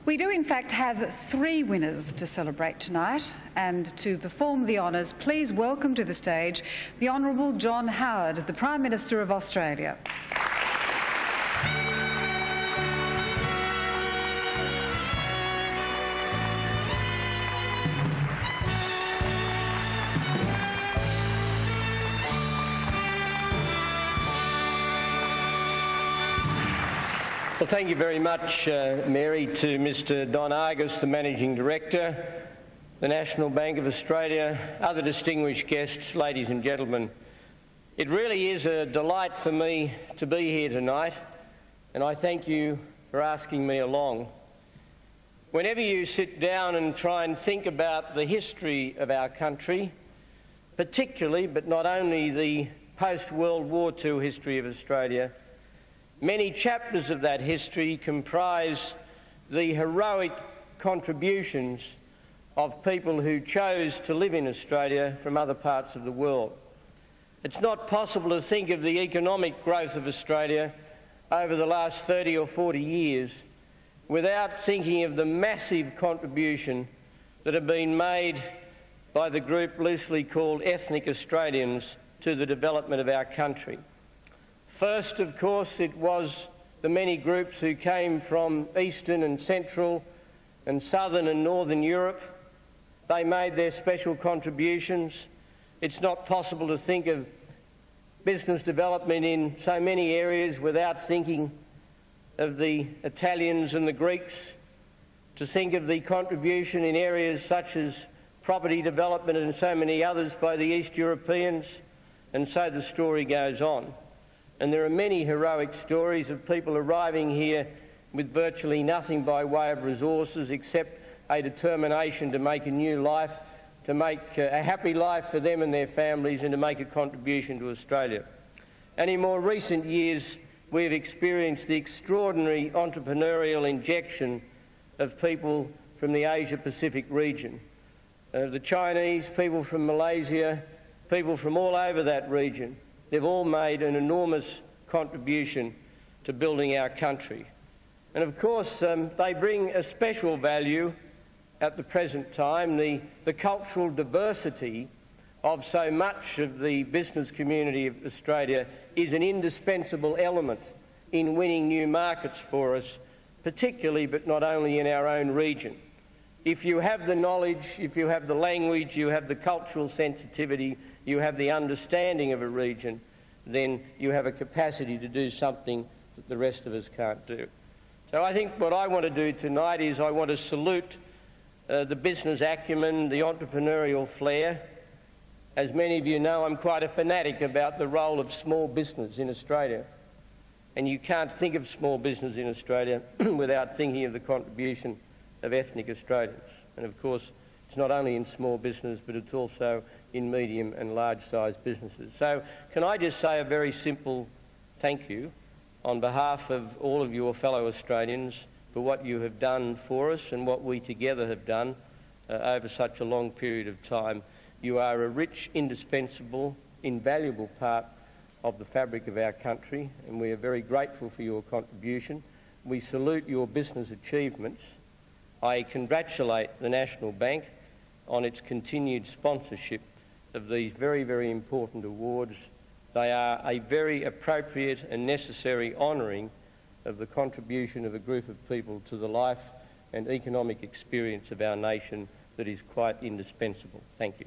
We do in fact have 3 winners to celebrate tonight, and to perform the honours, please welcome to the stage the Honourable John Howard, the Prime Minister of Australia. Well, thank you very much, Mary, to Mr Don Argus, the Managing Director, the National Bank of Australia, other distinguished guests, ladies and gentlemen. It really is a delight for me to be here tonight, and I thank you for asking me along. Whenever you sit down and try and think about the history of our country, particularly, but not only, the post-World War II history of Australia, many chapters of that history comprise the heroic contributions of people who chose to live in Australia from other parts of the world. It's not possible to think of the economic growth of Australia over the last 30 or 40 years without thinking of the massive contribution that have been made by the group loosely called ethnic Australians to the development of our country. First, of course, it was the many groups who came from Eastern and Central and Southern and Northern Europe. They made their special contributions. It's not possible to think of business development in so many areas without thinking of the Italians and the Greeks, to think of the contribution in areas such as property development and so many others by the East Europeans, and so the story goes on. And there are many heroic stories of people arriving here with virtually nothing by way of resources except a determination to make a new life, to make a happy life for them and their families, and to make a contribution to Australia. And in more recent years, we've experienced the extraordinary entrepreneurial injection of people from the Asia-Pacific region. The Chinese, people from Malaysia, people from all over that region. They've all made an enormous contribution to building our country. And of course, they bring a special value at the present time. The cultural diversity of so much of the business community of Australia is an indispensable element in winning new markets for us, particularly but not only in our own region. If you have the knowledge, if you have the language, you have the cultural sensitivity, you have the understanding of a region, then you have a capacity to do something that the rest of us can't do. So I think what I want to do tonight is I want to salute the business acumen, the entrepreneurial flair. As many of you know, I'm quite a fanatic about the role of small business in Australia. And you can't think of small business in Australia without thinking of the contribution of ethnic Australians. And of course, it's not only in small business, but it's also in medium and large-sized businesses. So can I just say a very simple thank you on behalf of all of your fellow Australians for what you have done for us and what we together have done over such a long period of time. You are a rich, indispensable, invaluable part of the fabric of our country, and we are very grateful for your contribution. We salute your business achievements. I congratulate the National Bank on its continued sponsorship of these very, very important awards. They are a very appropriate and necessary honouring of the contribution of a group of people to the life and economic experience of our nation that is quite indispensable. Thank you.